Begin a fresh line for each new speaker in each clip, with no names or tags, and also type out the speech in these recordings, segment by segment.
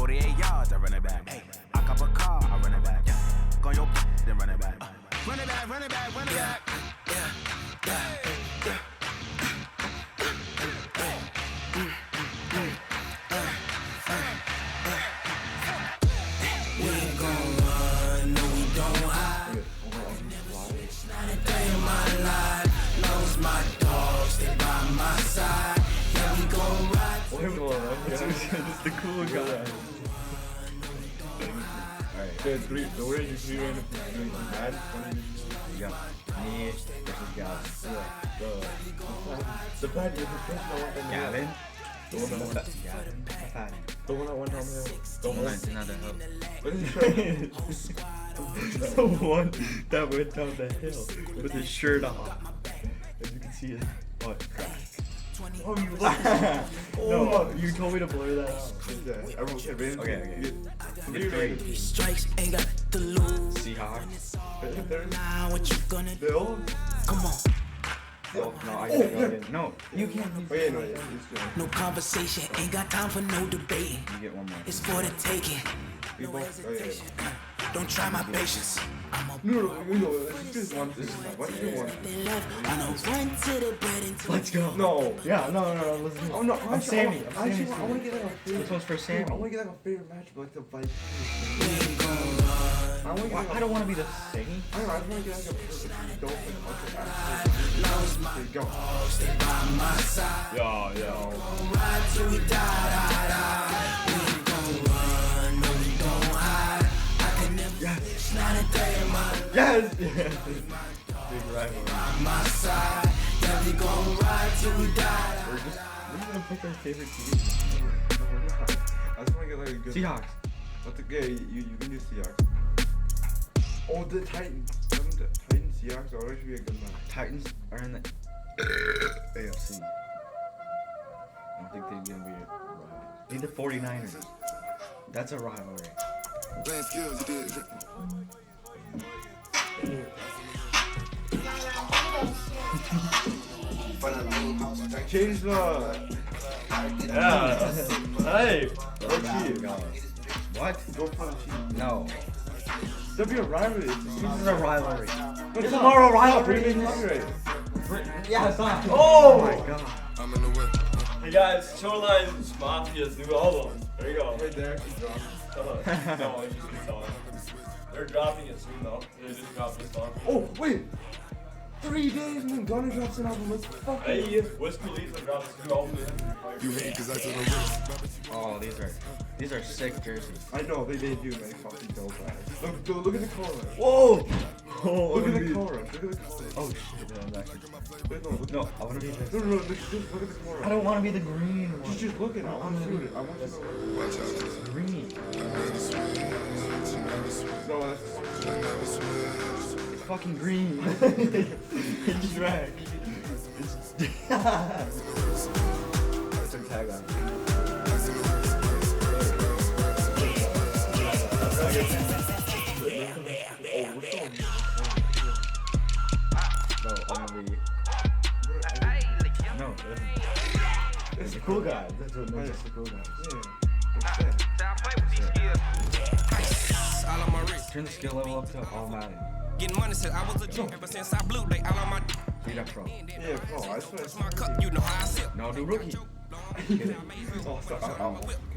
48 yards, I run it back. Hey, I cop a car, I run it back. Go on your then run it back. Run it back, run it back, run it back.
We ain't gon' run, no we don't hide. Not a day in my life, long as my dogs stay by my side. Yeah, we gon' ride.
It's the cool guy. Alright, so we're gonna do 3 random doing Madden. You got me versus Gavin. Yeah, the bad is the person I want them Gavin? The one that went Gavin? The one that went down the hill. The one that's not the hill. What is it? The one that went down the hill with his shirt off. As you can see it. Oh, oh, you no, you told me to blur that out. Yeah, everyone can read it. Okay. Get
Strikes ain't got to lose.
Seahawks.
Now what you gonna do?
Bill?
Come on.
Oh, no, I can't go again. No, you can't. Oh, yeah, no.
No conversation, ain't got time for no debating.
You get one more.
It's for the taking. No hesitation. Don't try my patience. I'm a
No, this is one. What do you want?
I know run to the bed and
Let's go. No. Yeah, no. Let's do it. Oh, no. I'm Sammy.
I want to get like a favorite.
This one's for Sammy.
I want to get like a favorite match, like the Vikings.
I don't want to be the Sammy.
I don't know. I just want to get like a perfect dolphin. Go.
Yo.
Ride till we die. We ain't gon' run, no we don't hide. I can never it's not a day in my life.
Yes. Big rivalry.
By my side, yeah we gon' ride till we die.
We're gonna pick our favorite team.
I just want to get like a good
Seahawks.
What's the good? You can do Seahawks. Oh, the Titans. Titans, Seahawks. Oh, that should be a good match.
Titans are in the AFC. I don't think they're gonna be a rival. Need the 49ers. That's a rivalry.
Playing skills, you did.
Change the.
Yeah. Hey.
Go Chiefs.
What?
Go for the Chiefs.
No.
There'll be a rivalry.
This is a rivalry.
It's
not a rivalry.
Yeah, it's not.
Oh my god.
I'm in the whip.
Hey guys, Shoreline's Mafia's new album. There you go.
Right there.
Shut up. No, I just keep telling. They're dropping it soon though. They just dropped this song.
Oh, wait. 3 days and then Gunna drops an album. Let's fucking.
Hey, Wiz Khalifa dropped his new album.
You hate cause I took the risk.
Oh, these are sick jerseys.
I know, they do make fucking dope ass. Look at the color.
Whoa! Oh,
Look at the color. Look at the color.
Oh shit, man, I'm actually.
No,
No, I want to be this.
no, just look at the color.
I don't want to be the green one.
Just look at it. I want to shoot it. I want to know.
Watch out.
Green.
No, that's.
It's fucking green. It's drag. It's our tagline. No, I'm gonna be. No, it's the cool guy. That's what makes us the cool guys. Turn the skill level up to all Madden.
Getting money since I was a joke. Ever since I blew, they all on my.
Read up pro.
Yeah, bro. I swear.
My cup, you know how I sip.
No, do rookie.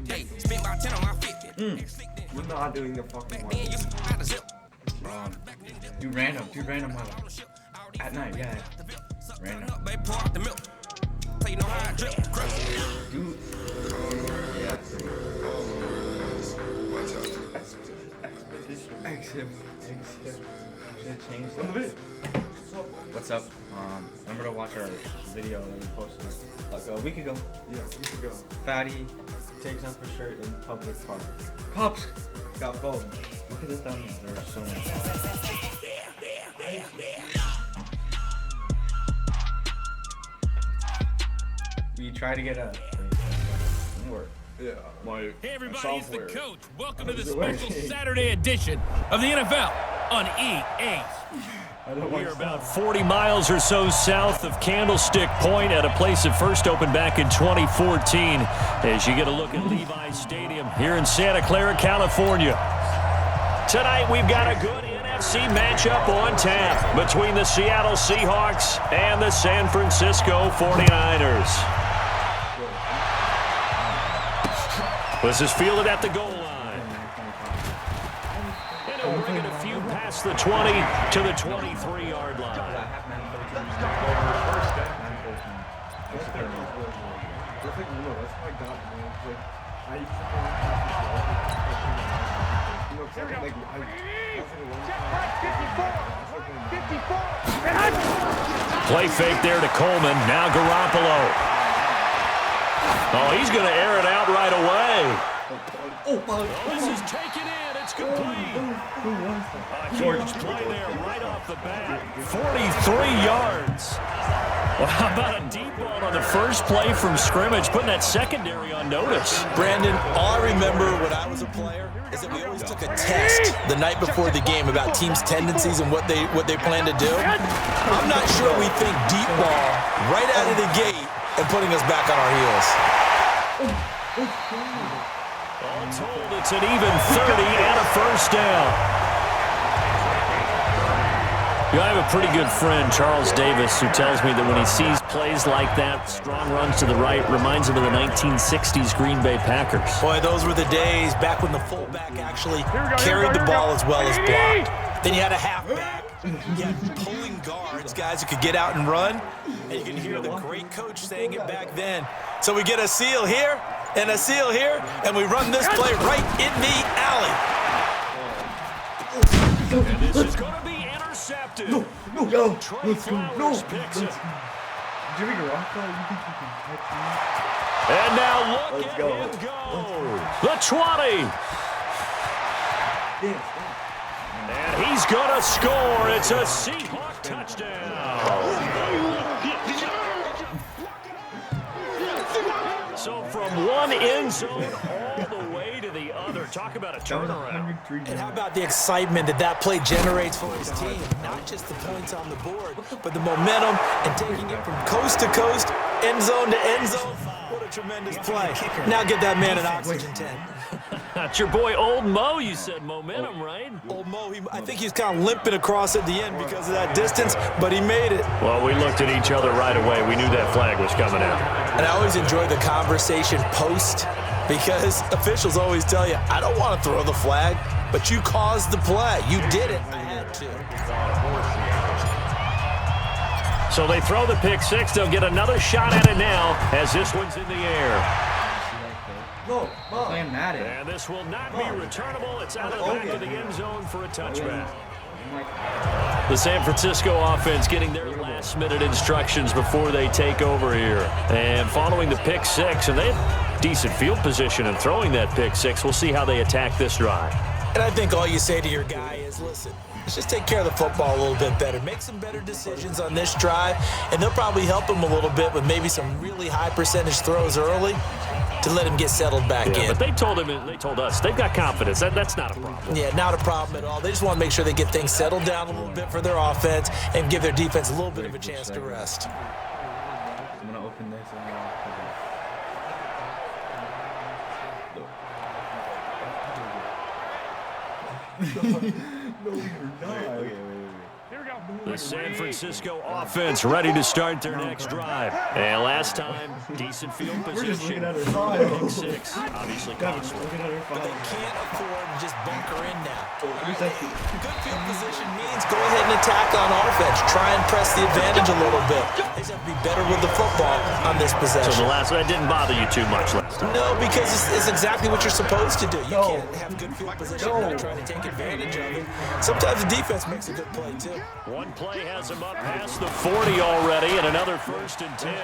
Hey, spent about 10 on my 50.
We're not doing the fucking one.
Then you out of zip.
Do random Madden. At night, yeah. Random.
They pour out the milk. So you know how I drip.
Do. Yeah. Exhibit. Should change that. What's up? Remember to watch our video that we posted like a week ago.
Yeah, we should go.
Fatty takes off her shirt in public park. Cops got phone. Look at this thumbnail. There are so many. We try to get a. Didn't work.
Yeah.
Hey everybody, it's the coach. Welcome to the special Saturday edition of the NFL on EA. We are about 40 miles or so south of Candlestick Point at a place that first opened back in 2014 as you get a look at Levi Stadium here in Santa Clara, California. Tonight we've got a good NFC matchup on tap between the Seattle Seahawks and the San Francisco 49ers. This is fielded at the goal line. And he'll bring it a few past the 20 to the 23-yard line. Play fake there to Coleman. Now Garoppolo. Oh, he's going to air it out right away. This is taken in. It's complete. A huge play there right off the bat. 43 yards. Well, how about a deep ball on the first play from scrimmage, putting that secondary on notice?
Brandon, all I remember when I was a player is that we always took a test the night before the game about teams' tendencies and what they plan to do. I'm not sure we think deep ball right out of the gate and putting us back on our heels.
All told, it's an even 30 and a first down. I have a pretty good friend, Charles Davis, who tells me that when he sees plays like that, strong runs to the right, reminds him of the 1960s Green Bay Packers.
Boy, those were the days back when the fullback actually carried the ball as well as blocked. Then you had a halfback. You had pulling guards, guys who could get out and run. And you can hear the great coach saying it back then. So we get a seal here and a seal here, and we run this play right in the alley.
And this is going to be intercepted. Trey Flowers picks it.
Jimmy Garoppolo, you think you can catch me?
And now look at him go. The 20. And he's going to score. It's a Seahawk touchdown. So from one end zone all the way to the other. Talk about a turnaround.
And how about the excitement that play generates for his team? Not just the points on the board, but the momentum and taking it from coast to coast, end zone to end zone. What a tremendous play. Now get that man an oxygen tent.
That's your boy Old Mo, you said. Momentum, right?
Old Mo, I think he's kind of limping across at the end because of that distance, but he made it.
Well, we looked at each other right away. We knew that flag was coming out.
And I always enjoy the conversation post because officials always tell you, I don't want to throw the flag, but you caused the play. You did it. I had to.
So they throw the pick six. They'll get another shot at it now as this one's in the air.
Playing Madden.
And this will not be returnable. It's out of the back of the end zone for a touchback. The San Francisco offense getting their last-minute instructions before they take over here. And following the pick six, and they have decent field position in throwing that pick six. We'll see how they attack this drive.
And I think all you say to your guy is, listen, let's just take care of the football a little bit better. Make some better decisions on this drive, and they'll probably help him a little bit with maybe some really high-percentage throws early to let him get settled back in.
But they told us, they've got confidence. That's not a problem.
Yeah, not a problem at all. They just want to make sure they get things settled down a little bit for their offense and give their defense a little bit of a chance to rest.
I'm going to open this and No, you're not. Okay.
The San Francisco offense ready to start their next drive. And last time, decent field position. Pick six, obviously costly.
But they can't afford to just bunker in now. Good field position means go ahead and attack on offense. Try and press the advantage a little bit. They just have to be better with the football on this possession.
So that didn't bother you too much last time?
No, because it's exactly what you're supposed to do. You can't have good field position and not trying to take advantage of it. Sometimes the defense makes a good play, too.
One play has him up past the 40 already, and another 1st and 10.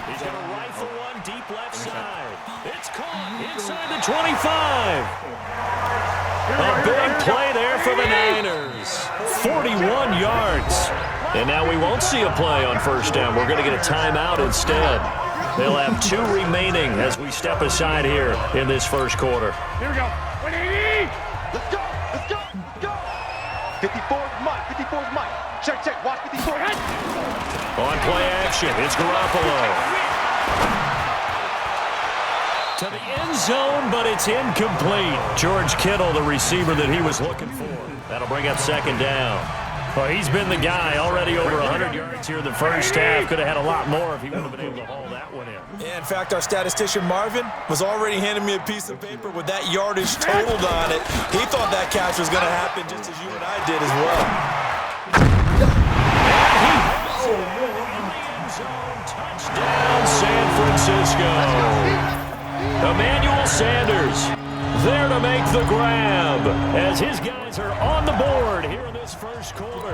He's going to rifle one deep left side. It's caught inside the 25. A big play there for the Niners. 41 yards. And now we won't see a play on 1st down. We're going to get a timeout instead. They'll have 2 remaining as we step aside here in this 1st quarter.
Here we go. 180. Let's go.
54's Mike. 54's Mike. Check. Watch 54.
On play action, it's Garoppolo. To the end zone, but it's incomplete. George Kittle, the receiver that he was looking for. That'll bring up second down. Well, he's been the guy, already over 100 yards here in the first half. Could have had a lot more if he would have been able to haul that one in.
Yeah, in fact, our statistician Marvin was already handing me a piece of paper with that yardage totaled on it. He thought that catch was going to happen just as you and I did as well.
Touchdown, San Francisco. Emmanuel Sanders there to make the grab as his guys are on the board here in this first quarter.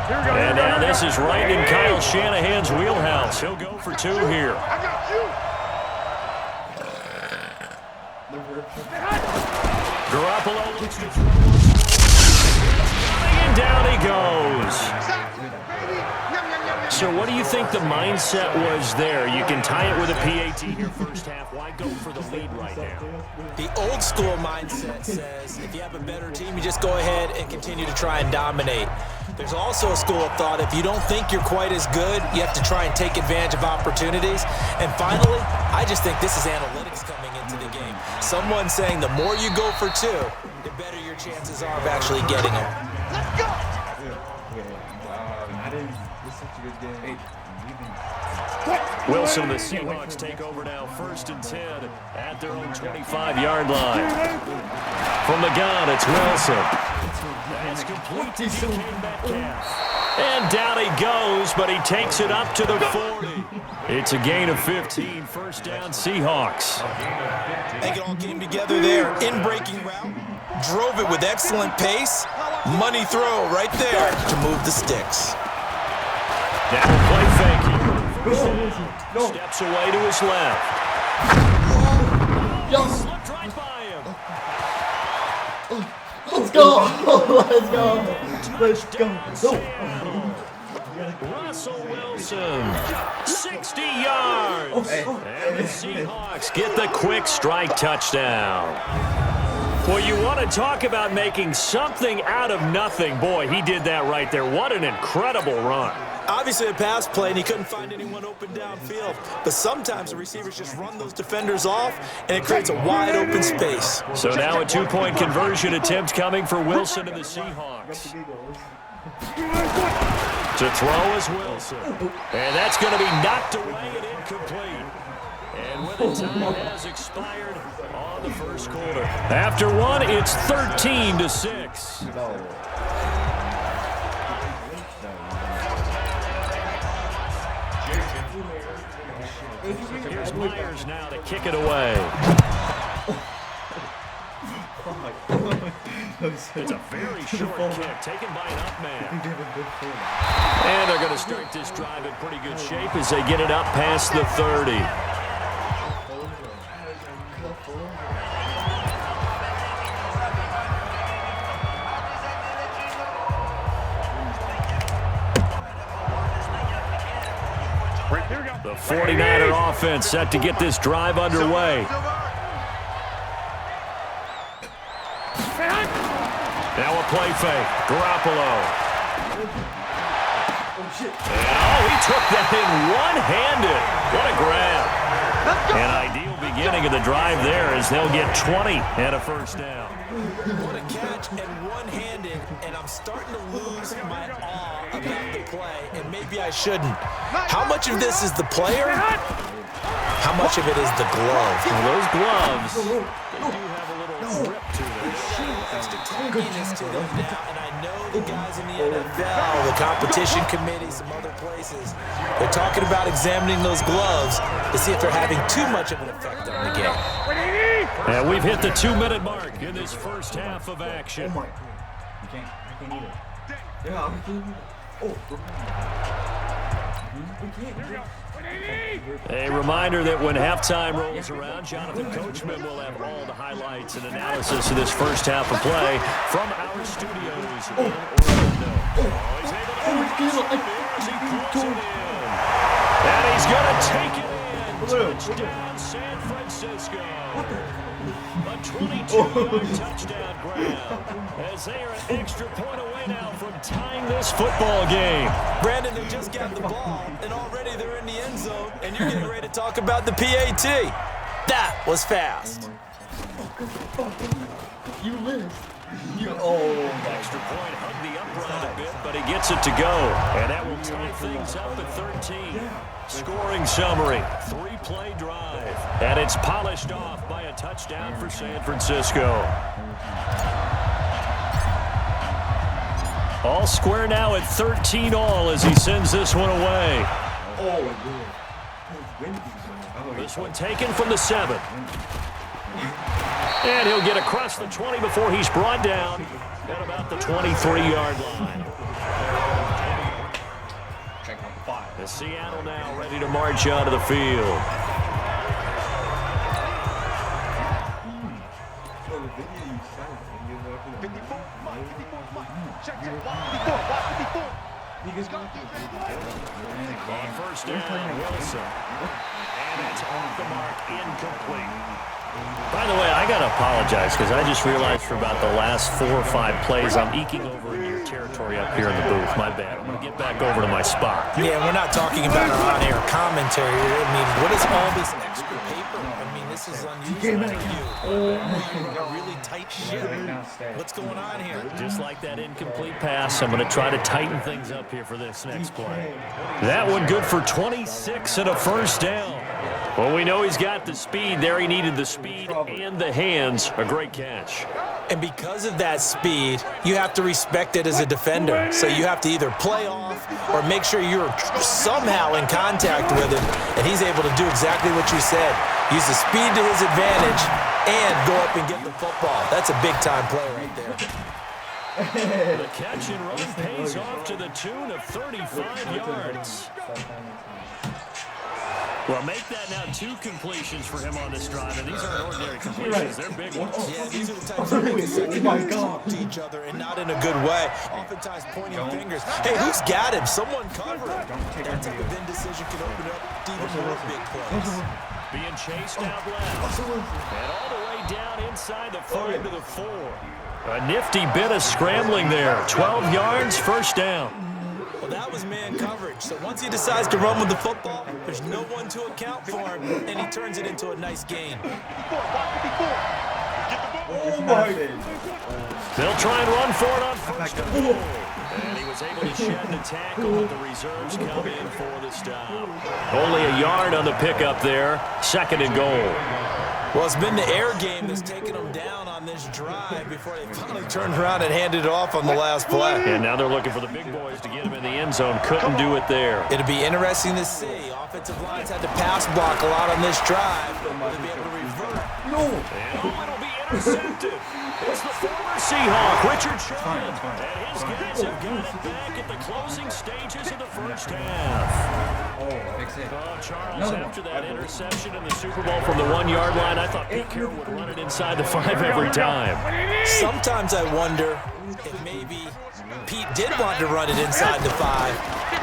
And now this is right in Kyle Shanahan's wheelhouse. He'll go for two here. Garoppolo looks to throw. And down he goes. So what do you think the mindset was there? You can tie it with a PAT here first half. Why go for the lead right now?
The old school mindset says if you have a better team, you just go ahead and continue to try and dominate. There's also a school of thought, if you don't think you're quite as good, you have to try and take advantage of opportunities. And finally, I just think this is analytics coming into the game. Someone saying the more you go for two, the better your chances are of actually getting them.
Let's go!
Madden is such a good game.
Wilson, the Seahawks take over now, 1st and 10 at their own 25-yard line. From the gun, it's Wilson. That's complete to DK Metcalf. And down he goes, but he takes it up to the 40. It's a gain of 15, first down Seahawks.
I think it all came together there. In-breaking route, drove it with excellent pace. Money throw right there to move the sticks.
Now a play fake here. Steps away to his left. Slipped right by him.
Let's go. Let's go.
Russell Wilson, 60 yards. And the Seahawks get the quick strike touchdown. Well, you want to talk about making something out of nothing. Boy, he did that right there. What an incredible run.
Obviously a pass play, and he couldn't find anyone open downfield. But sometimes the receivers just run those defenders off, and it creates a wide-open space.
So now a two-point conversion attempt coming for Wilson and the Seahawks. To throw is Wilson. And that's going to be knocked away and incomplete. And when the time has expired on the first quarter. After one, it's 13-6. Here's Myers now to kick it away. It's a very short kick taken by an up man. And they're going to start this drive in pretty good shape as they get it up past the 30. The 49er offense set to get this drive underway. Now a play fake. Garoppolo. And he took that in one-handed. What a grab. An ideal beginning of the drive there as they'll get 20 and a first down.
What a catch and one-handed, and I'm starting to lose my awe about the play, and maybe I shouldn't. How much of this is the player? How much of it is the glove?
Well, those gloves, they do have a little grip to them.
Extra tankiness to them now, and I know the guys in the NFL, the competition committee, some other places, they're talking about examining those gloves to see if they're having too much of an effect on the game.
And we've hit the 2-minute mark in this first half of action.
Oh my. I can't eat it. Yeah, we can.
A reminder that when halftime rolls around, Jonathan Coachman will have all the highlights and analysis of this first half of play from our studios in Orlando. He's able to as he pulls it in. And he's going to take it in. Touchdown, San Francisco. A 22-yard touchdown grab. As they are an extra point away now from tying this football game.
Brandon, they just got the ball, and already they're in the end zone, and you're getting ready to talk about the PAT. That was fast.
You lose.
Extra point hugged the upright a bit, but he gets it to go. And that will tie things up at 13. Scoring summary, 3-play drive. And it's polished off by a touchdown for San Francisco. All square now at 13 all as he sends this one away. This one taken from the 7. And he'll get across the 20 before he's brought down at about the 23-yard line. The Seattle now ready to march onto the field. On first down, Wilson. And it's off the mark, incomplete. By the way, I got to apologize because I just realized for about the last 4 or 5 plays I'm eking over in your territory up here in the booth. My bad. I'm going to get back over to my spot.
Yeah, we're not talking about our on-air commentary. I mean, what is all this extra paper? I mean, this is unusual for you. A really tight ship. What's going on here?
Just like that incomplete pass, I'm going to try to tighten things up here for this next play. That one good for 26 and a first down. Well, we know he's got the speed there. He needed the speed and the hands. A great catch.
And because of that speed, you have to respect it as a defender. So you have to either play off or make sure you're somehow in contact with him. And he's able to do exactly what you said. Use the speed to his advantage and go up and get the football. That's a big-time play right there.
The catch and run pays off to the tune of 35 yards. Well, make that now 2 completions for him on this drive, and these aren't ordinary completions. They're big ones.
Yeah, these are the types of things that can talk to each other and not in a good way. Oftentimes pointing fingers. Hey, who's got him? Someone covered. That type of indecision can open up even more big plays.
Being chased out left. And all the way down inside the 5 to the 4. A nifty bit of scrambling there. 12 yards, first down.
Well, that was man coverage. So once he decides to run with the football, there's no one to account for him, and he turns it into a nice gain.
Oh my.
They'll try and run for it on first and goal. And he was able to shed the tackle, but the reserves come in for the stop. Only a yard on the pickup there. Second and goal.
Well, it's been the air game that's taken them down on this drive before they finally turned around and handed it off on the last play.
And now they're looking for the big boys to get him in the end zone. Couldn't do it there.
It'll be interesting to see. Offensive lines had to pass block a lot on this drive. Will they be able to revert?
No. And it'll be intercepted. It's the former Seahawk, Richard Sherman. And his guys have got it back at the closing stages of the first half. Charles, after that interception in the Super Bowl from the 1-yard line, I thought Pete Carroll would run it inside the 5 every time.
Sometimes I wonder if maybe Pete did want to run it inside the 5.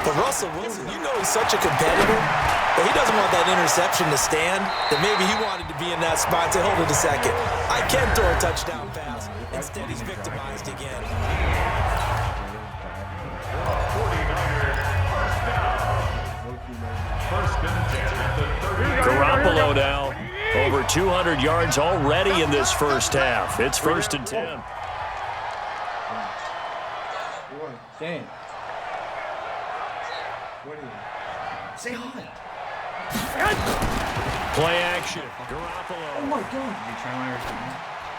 But Russell Wilson, you know he's such a competitor, but he doesn't want that interception to stand, that maybe he wanted to be in that spot to hold it a second. I can throw a touchdown pass. Instead, he's victimized again.
Garoppolo now, over 200 yards already in this first half. It's first and 10.
Shane. Say hi.
Play action. Garoppolo.
Oh my God.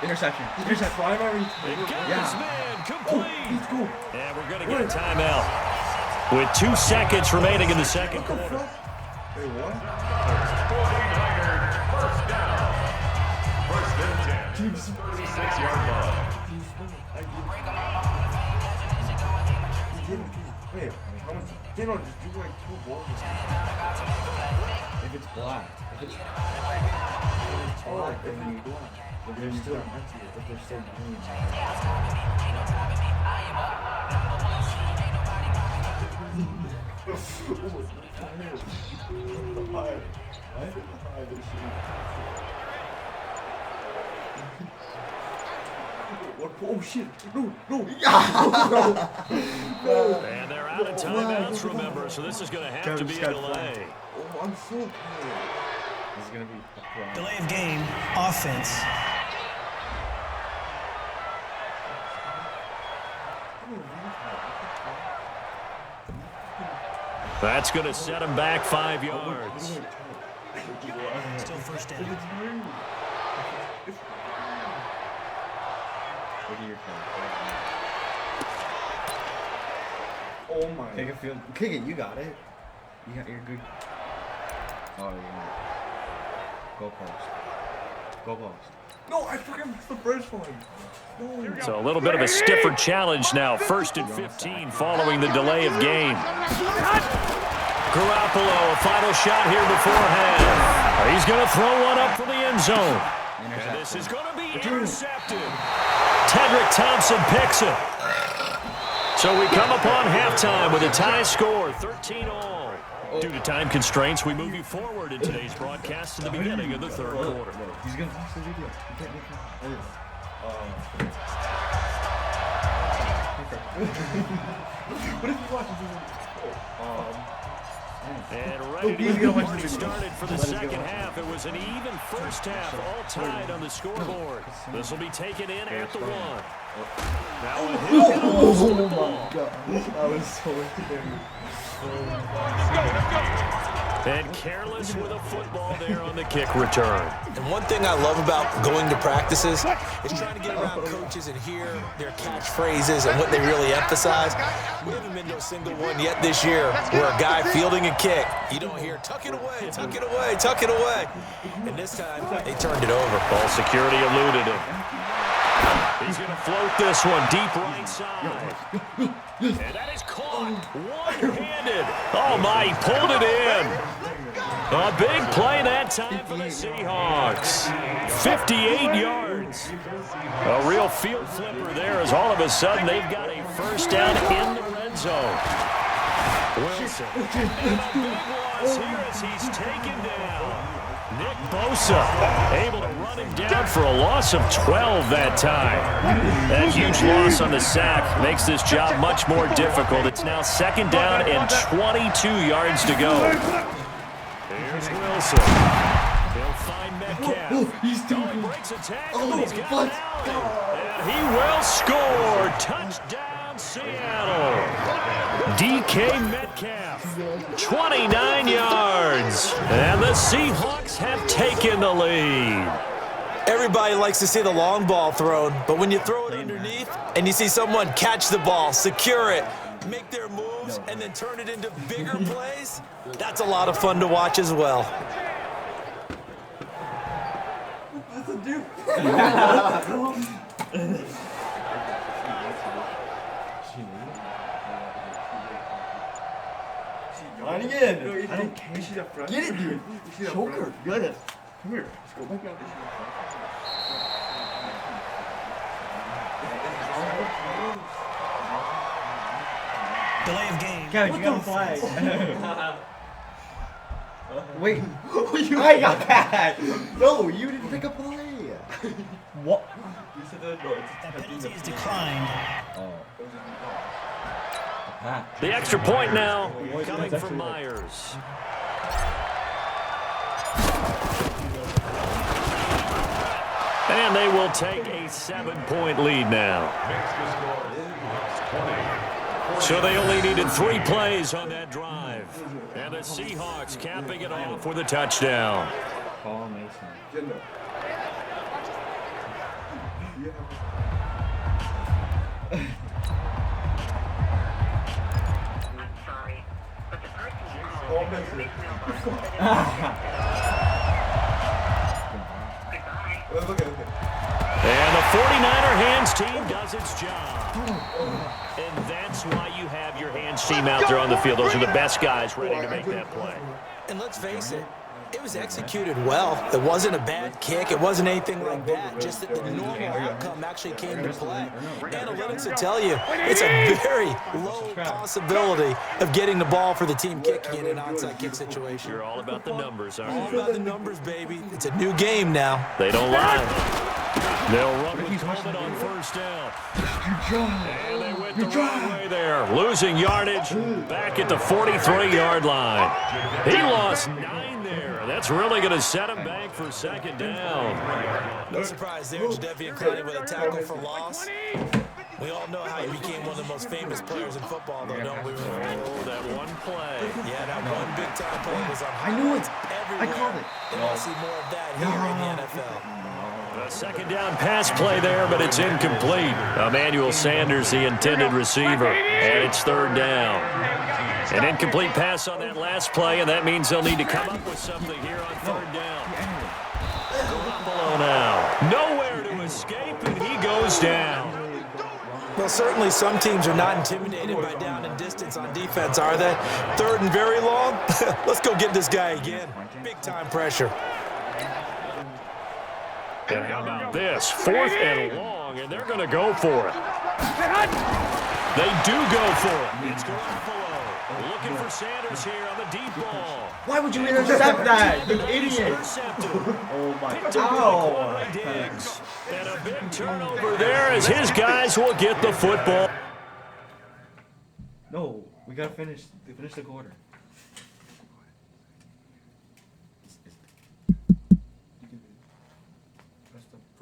Interception. Interception. Primary.
Against man, complete.
Let's go.
And we're going to get a timeout with 2 seconds remaining in the second quarter.
Wait, what?
49ers, first down. First and 10. 36-yard line.
Wait, how much? They don't just do like 2 balls.
If it's black. If it's black, then you black. But they're still empty. If they're still green.
Oh shit! No!
And they're out of timeouts, remember, so this is going to have to be a delay.
Oh, I'm so tired.
This is gonna be a problem.
Delay of game, offense.
That's going to set him back 5 yards.
Still first down.
Look at your phone.
Oh my.
Kick a field. Kick it. You got it. You're good. Oh, you're not. Go post. Go post.
No, I fucking missed the first one. No.
So a little bit of a stiffer challenge now. 1st and 15 following the delay of game. Garoppolo, a final shot here before half. He's going to throw one up for the end zone. And this is going to be intercepted. Tedrick Thompson picks it. So we come upon halftime with a tie score, 13-all. Due to time constraints, we move you forward in today's broadcast to the beginning of the 3rd quarter.
He's gonna watch the video. You can't make him.
What if he watches this?
And ready to get the party started for the second half. It was an even first half, all tied on the scoreboard. This will be taken in at the 1. Now a hit and a loss with the ball.
That was so scary.
And careless with a football there on the kick return.
And one thing I love about going to practices is trying to get around coaches and hear their catchphrases and what they really emphasize. We haven't been to a single one yet this year where a guy fielding a kick, you don't hear, tuck it away, tuck it away, tuck it away. And this time, they turned it over.
Ball security eluded him. He's going to float this one deep right side. And that is caught one-handed. Oh, my, he pulled it in. A big play that time for the Seahawks. 58 yards. A real field flipper there as all of a sudden they've got a first down in the red zone. Wilson. And a big loss here as he's taken down. Nick Bosa able to run him down for a loss of 12 that time. That huge loss on the sack makes this job much more difficult. It's now 2nd down and 22 yards to go. Here's Wilson. He'll find Metcalf.
He's doing
He breaks a tackle, and he's got Allen. And he will score. Touchdown, Seattle. DK Metcalf, 29 yards. And the Seahawks have taken the lead.
Everybody likes to see the long ball thrown, but when you throw it underneath and you see someone catch the ball, secure it, make their moves, and then turn it into bigger plays, that's a lot of fun to watch as well.
That's a dude.
Not again.
I don't care. She's a friend.
Get it, dude. Choke her. Get it. Come here.
Let's go back out.
Delay of game.
Kevin, you got a flag. Wait. I got that. No, you didn't pick up the play. What?
You said that no,
That penalty is declined.
The extra point now coming from Myers. And they will take a 7-point lead now. So they only needed 3 plays on that drive. And the Seahawks capping it off with a touchdown.
Paul Mason.
And the 49er hands team does its job. And that's why you have your hands team out there on the field. Those are the best guys ready to make that play.
And let's face it, it was executed well. It wasn't a bad kick. It wasn't anything like that. Just that the normal outcome actually came to play. Analytics will tell you it's a very low possibility of getting the ball for the team kicking in an onside kick situation.
You're all about the numbers, aren't you?
All about the numbers, baby. It's a new game now.
They don't lie. They'll run with He's home on first down. And they went the wrong way there. Losing yardage back at the 43-yard line. He lost 9 there. That's really going to set him back for second down.
No surprise there, Jadeveon Clowney with a tackle for loss. We all know how he became one of the most famous players in football, though, don't we?
Oh, that one play.
Yeah, that one big-time play was on
I knew it.
everywhere.
I called it.
And we'll see more of that here in the NFL.
A second down pass play there, but it's incomplete. Emmanuel Sanders, the intended receiver, and it's third down. An incomplete pass on that last play, and that means they'll need to come up with something here on third down. Garoppolo now. Nowhere to escape, and he goes down.
Well, certainly some teams are not intimidated by down and distance on defense, are they? Third and very long? Let's go get this guy again. Big-time pressure.
And how about this? 4th and long, and they're going to go for it. They do go for it. It's Garoppolo looking for Sanders here on the deep ball.
Why would you intercept that, you idiot?
Oh my God. And a big turnover there as his guys will get the football.
No, we gotta finish the quarter.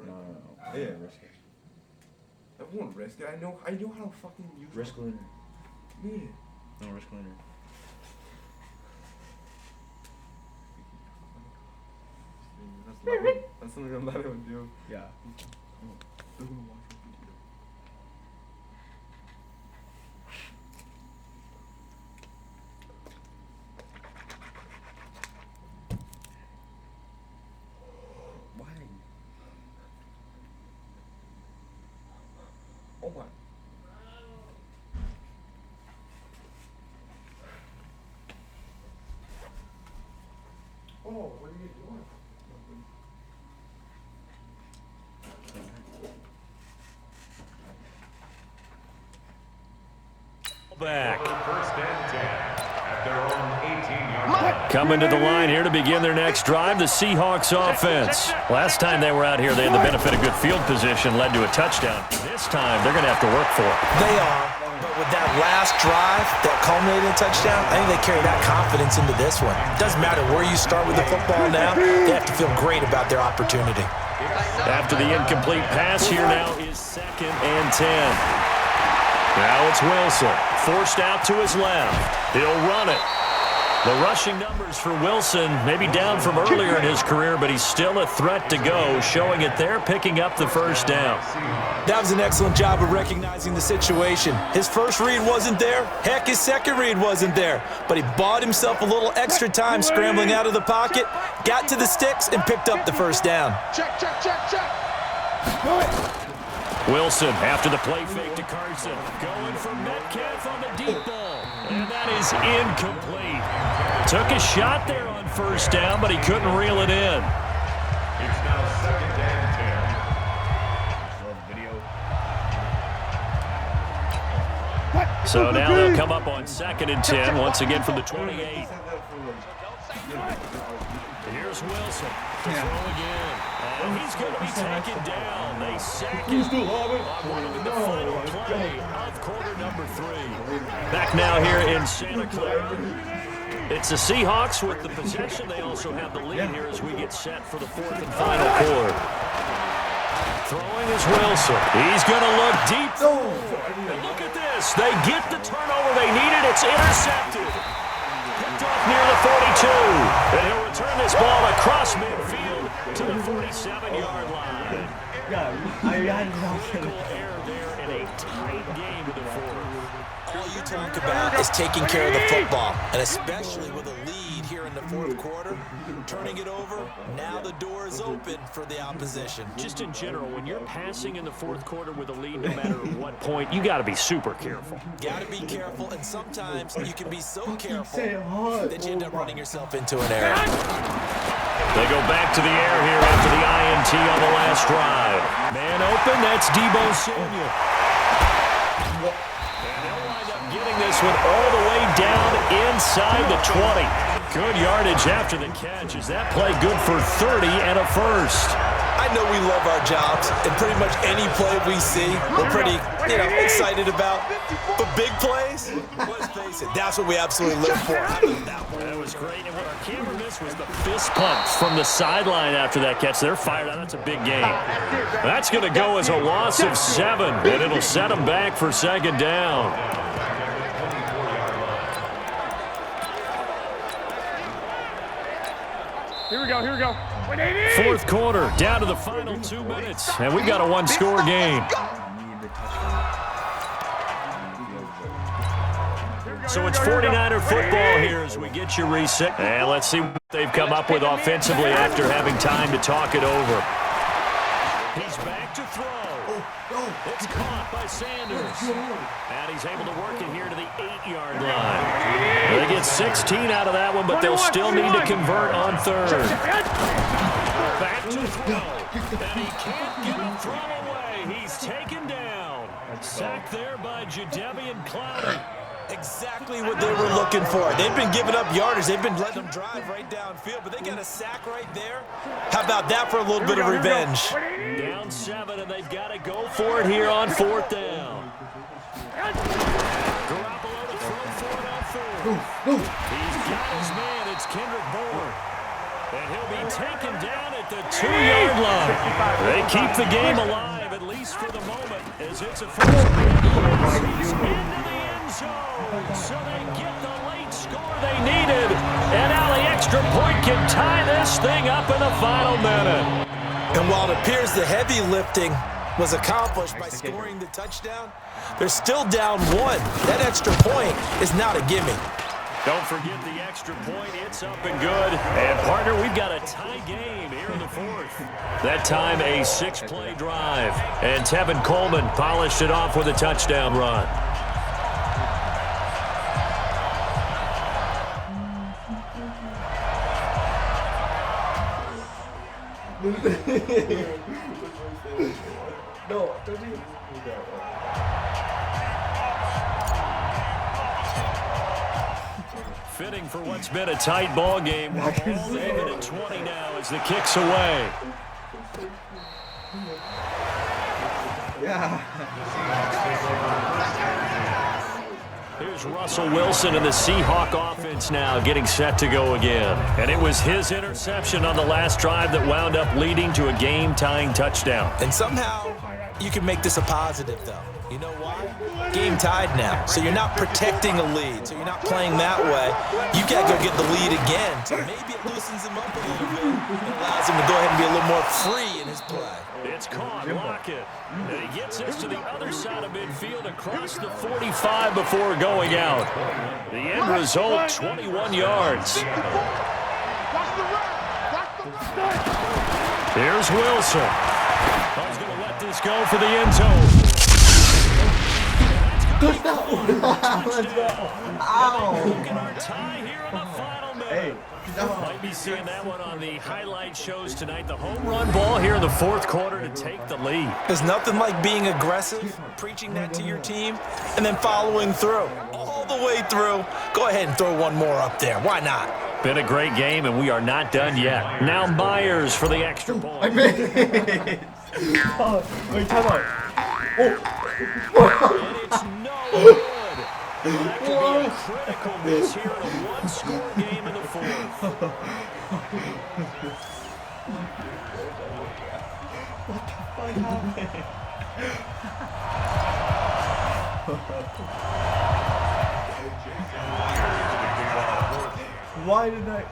No. Yeah, risk it.
I won't risk it. I know how to fucking use it.
Risk learner.
Yeah.
No, risk learner.
That's something I'm not gonna do.
Yeah. Why?
Oh my. Oh, what are you doing?
Back.
First and 10 at their own 18-yard line.
Coming to the line here to begin their next drive, the Seahawks offense. Last time they were out here, they had the benefit of good field position, led to a touchdown. This time, they're going to have to work for it.
They are, but with that last drive that culminated in a touchdown, I think they carry that confidence into this one. It doesn't matter where you start with the football now, they have to feel great about their opportunity.
After the incomplete pass, here now is 2nd and 10. Now it's Wilson, forced out to his left. He'll run it. The rushing numbers for Wilson maybe down from earlier in his career, but he's still a threat to go, showing it there, picking up the first down.
That was an excellent job of recognizing the situation. His first read wasn't there. Heck, his second read wasn't there. But he bought himself a little extra time scrambling out of the pocket, got to the sticks, and picked up the first down.
Check.
Wilson, after the play fake to Carson, going for Metcalf on the deep ball. And that is incomplete. Took a shot there on first down, but he couldn't reel it in.
It's now 2nd and 10.
So now they'll come up on 2nd and 10, once again from the 28. Here's Wilson. Throw again. And he's going to be taken down. They sack him on the final play of quarter number 3. Back now here in Santa Clara. It's the Seahawks with the possession. They also have the lead here as we get set for the 4th and final quarter. Throwing is Wilson. He's going to look deep. And look at this. They get the turnover they needed. It's intercepted. Picked off near the 42. And he'll return this ball across midfield to the 47-yard line. Critical error there in a tight game to the 4th.
All you talk about is taking care of the football, and especially with a lead here in the 4th quarter, turning it over, now the door is open for the opposition.
Just in general, when you're passing in the 4th quarter with a lead, no matter what point, you got to be super careful.
Got to be careful, and sometimes you can be so careful that you end up running yourself into an error.
They go back to the air here after the INT on the last drive. Man open, that's Deebo Samuel. Getting this one all the way down inside the 20. Good yardage after the catch. Is that play good for 30 and a first?
I know we love our jobs, and pretty much any play we see, we're pretty, excited about. But big plays, let's face it, that's what we absolutely live for.
That was great, and what our camera missed was the fist pump from the sideline after that catch. They're fired out. That's a big game. That's going to go as a loss of 7, and it'll set them back for second down.
Here we go.
Fourth quarter, down to the final 2 minutes, and we've got a one-score game. So it's 49er football here as we get you reset. And let's see what they've come up with offensively after having time to talk it over. He's back to throw. It's caught by Sanders. And he's able to work it here to the 8-yard line. They get 16 out of that one, but they'll still need to convert on third. Back to throw. And he can't get a throw away. He's taken down. Sacked there by Jadeveon Clowney.
Exactly what they were looking for. They've been giving up yardage. They've been letting them drive right downfield, but they got a sack right there. How about that for a little bit of revenge?
Down 7, and they've got to go for it here on 4th down. Garoppolo to throw for it on 4th. He's got his man. It's Kendrick Bourne. And he'll be taken down at the 2-yard line. They keep the game alive, at least for the moment, as it's a first down. He's into the end zone. So they get the late score they needed. And now the extra point can tie this thing up in the final minute.
And while it appears the heavy lifting was accomplished by scoring the touchdown, they're still down 1. That extra point is not a gimme.
Don't forget the extra point. It's up and good. And, partner, we've got a tie game here in the 4th. That time, a 6-play drive. And Tevin Coleman polished it off with a touchdown run.
No, don't even do that.
Fitting for what's been a tight ball game. We're all even at 20 now as the kick's away.
Yeah.
Here's Russell Wilson and the Seahawk offense now getting set to go again. And it was his interception on the last drive that wound up leading to a game-tying touchdown.
And somehow you can make this a positive, though. You know why? Game tied now, so you're not protecting a lead, so you're not playing that way. You got to go get the lead again, so maybe it loosens him up a little bit and allows him to go ahead and be a little more free in his play.
It's caught, Lockett, and he gets us to the other side of midfield across the 45 before going out. The end result, 21 yards. Here's Wilson. He's going to let this go for the end zone.
Let's go. Ow.
Look at our tie here in the final minute.
Hey.
Might be seeing that one on the highlight shows tonight. The home run ball here in the 4th quarter to take the lead.
There's nothing like being aggressive, preaching that to your team, and then following through. All the way through. Go ahead and throw one more up there. Why not?
Been a great game, and we are not done yet. Now Myers for the extra point.
I made it. Wait, time out.
And it's no good. That could be a critical miss here in a one-score game in the 4th.
What the fuck happened? Why did I?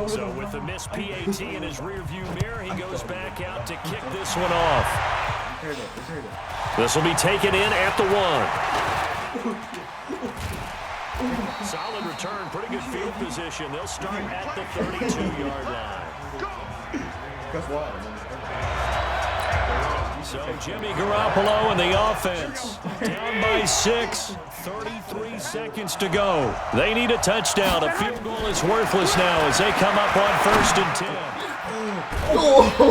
So with the missed PAT in his rearview mirror, he goes back out to kick this one off. This will be taken in at the 1. Solid return, pretty good field position. They'll start at the 32-yard line. So Jimmy Garoppolo and the offense down by 6, 33 seconds to go. They need a touchdown. A field goal is worthless now as they come up on 1st and 10.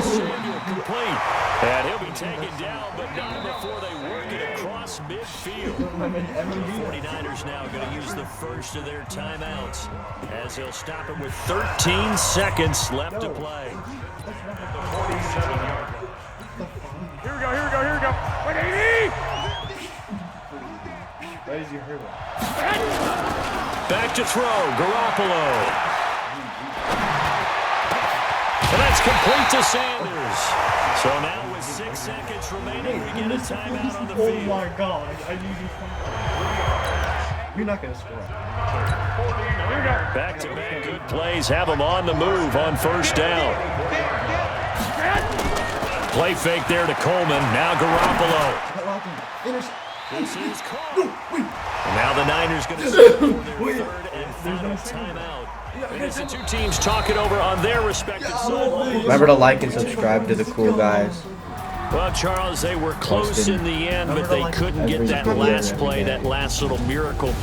Samuel complete. And he'll be taken down, but not before they work it across midfield. The 49ers now going to use the first of their timeouts as they'll stop it with 13 seconds left to play.
The 47-yard line.
Why did you hurt him?
Back to throw, Garoppolo. And that's complete to Sanders. So now with 6 seconds remaining, we get a timeout on the field.
Oh my God, I need you. You're not going to score.
Back-to-back good plays have them on the move on first down. Play fake there to Coleman. Now Garoppolo. This is caught. And now the Niners going to score their third and final timeout. And as the two teams talk it over on their respective sidelines.
Remember to like and subscribe to the cool guys.
Well, Charles, they were close in the end, but they couldn't get that last play, that last little miracle